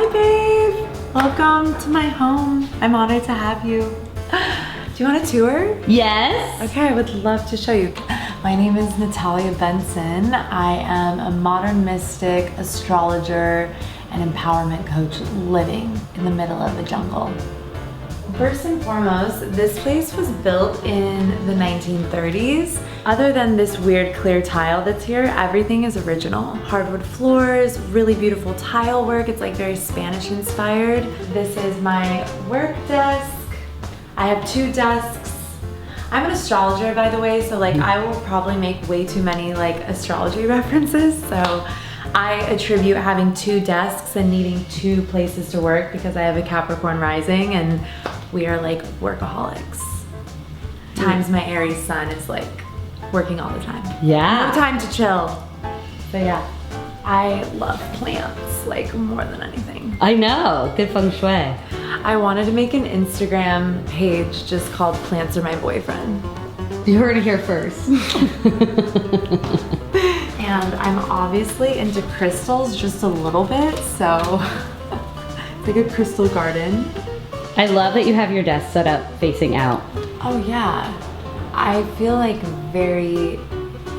Hi babe, welcome to my home. I'm honored to have you. Do you want a tour? Yes. Okay, I would love to show you. My name is Natalia Benson. I am a modern mystic, astrologer, and empowerment coach living in the middle of the jungle. First and foremost, this place was built in the 1930s. Other than this weird clear tile that's here, everything is original. Hardwood floors, really beautiful tile work. It's like very Spanish inspired. This is my work desk. I have 2 desks. I'm an astrologer, by the way, so like I will probably make way too many like astrology references. So I attribute having 2 desks and needing 2 places to work because I have a Capricorn rising and we are like workaholics. Times my Aries sun is like working all the time. Yeah. No time to chill. So yeah, I love plants like more than anything. I know, good feng shui. I wanted to make an Instagram page just called Plants Are My Boyfriend. You heard it here first. And I'm obviously into crystals just a little bit, so it's like a crystal garden. I love that you have your desk set up facing out. Oh yeah. I feel like very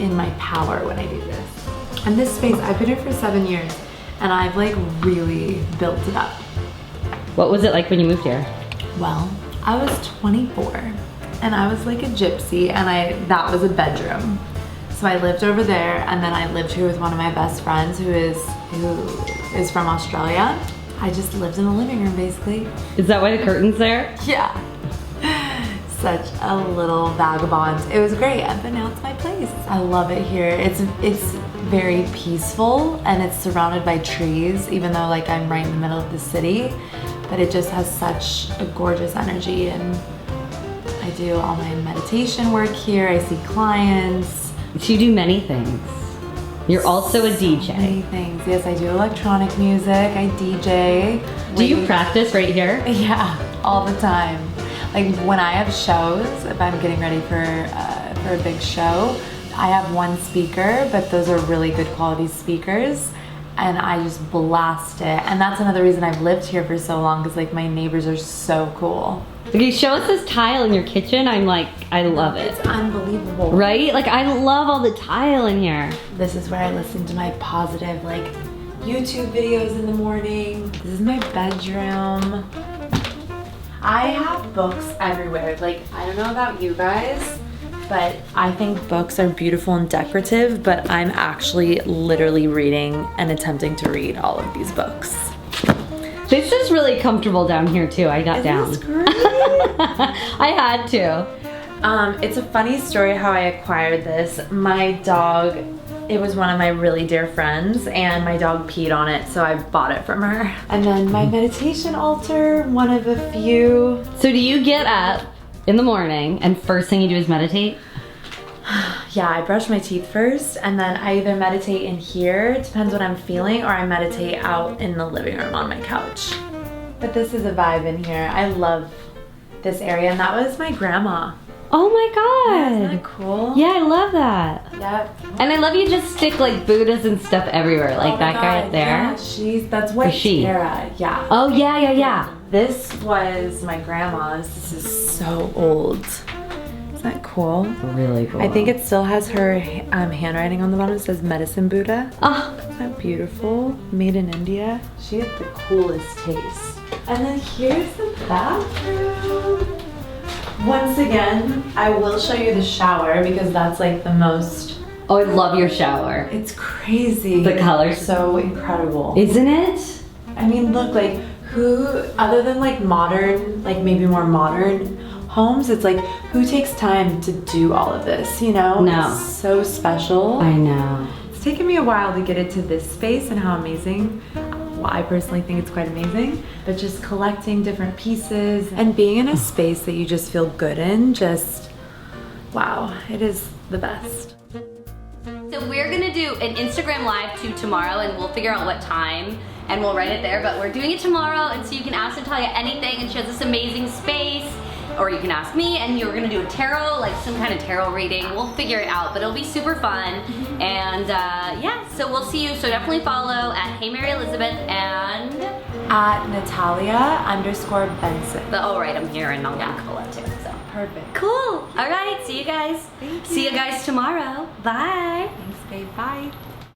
in my power when I do this. And this space, I've been here for 7 years and I've like really built it up. What was it like when you moved here? Well, I was 24 and I was like a gypsy and that was a bedroom. So I lived over there and then I lived here with one of my best friends who is from Australia. I just lived in the living room basically. Is that why the curtain's there? Yeah. Such a little vagabond. It was great, but now it's my place. I love it here. It's very peaceful and it's surrounded by trees, even though like I'm right in the middle of the city, but it just has such a gorgeous energy and I do all my meditation work here. I see clients. So you do many things. You're also a DJ. Many things. Yes, I do electronic music. I DJ. Do you practice right here? Yeah, all the time. Like when I have shows, if I'm getting ready for a big show, I have one speaker, but those are really good quality speakers, and I just blast it. And that's another reason I've lived here for so long, because like my neighbors are so cool. Okay, show us this tile in your kitchen. I'm like, I love it. It's unbelievable. Right? Like I love all the tile in here. This is where I listen to my positive like YouTube videos in the morning. This is my bedroom. I have books everywhere. Like, I don't know about you guys, but I think books are beautiful and decorative, but I'm actually literally reading and attempting to read all of these books. This is really comfortable down here too. I got down. Isn't this great? I had to. It's a funny story how I acquired this. My dog, it was one of my really dear friends and my dog peed on it, so I bought it from her. And then my meditation altar, one of a few. So do you get up in the morning and first thing you do is meditate? Yeah, I brush my teeth first and then I either meditate in here, it depends what I'm feeling, or I meditate out in the living room on my couch. But this is a vibe in here. I love this area, and that was my grandma. Oh my god. Isn't that cool? Yeah, I love that. Yep. And I love you just stick like Buddhas and stuff everywhere, like that guy up there. Yeah, that's White she? Tara, yeah. Oh yeah, yeah. This was my grandma's. This is so old. Isn't that cool? Really cool. I think it still has her handwriting on the bottom. It says Medicine Buddha. Oh. Isn't that beautiful? Made in India. She had the coolest taste. And then here's the bathroom. Once again, I will show you the shower because that's like the most... Oh, I love your shower. It's crazy. The colors. So incredible. Isn't it? I mean, look, like who, other than like modern, like maybe more modern homes, it's like who takes time to do all of this, you know? No. It's so special. I know. It's taken me a while to get into this space and how amazing. Well, I personally think it's quite amazing, but just collecting different pieces and being in a space that you just feel good in, just, wow, it is the best. So we're gonna do an Instagram live too tomorrow, and we'll figure out what time and we'll write it there, but we're doing it tomorrow, and so you can ask Natalia anything, and she has this amazing space. Or you can ask me, and you're gonna do a tarot, like some kind of tarot reading. We'll figure it out, but it'll be super fun. And yeah, so we'll see you. So definitely follow at Hey Mary Elizabeth and at Natalia_Benson. I'll write them here and I'll link all that too. So. Perfect. Cool. All right. See you guys. Thank See you guys tomorrow. Bye. Thanks, babe. Bye.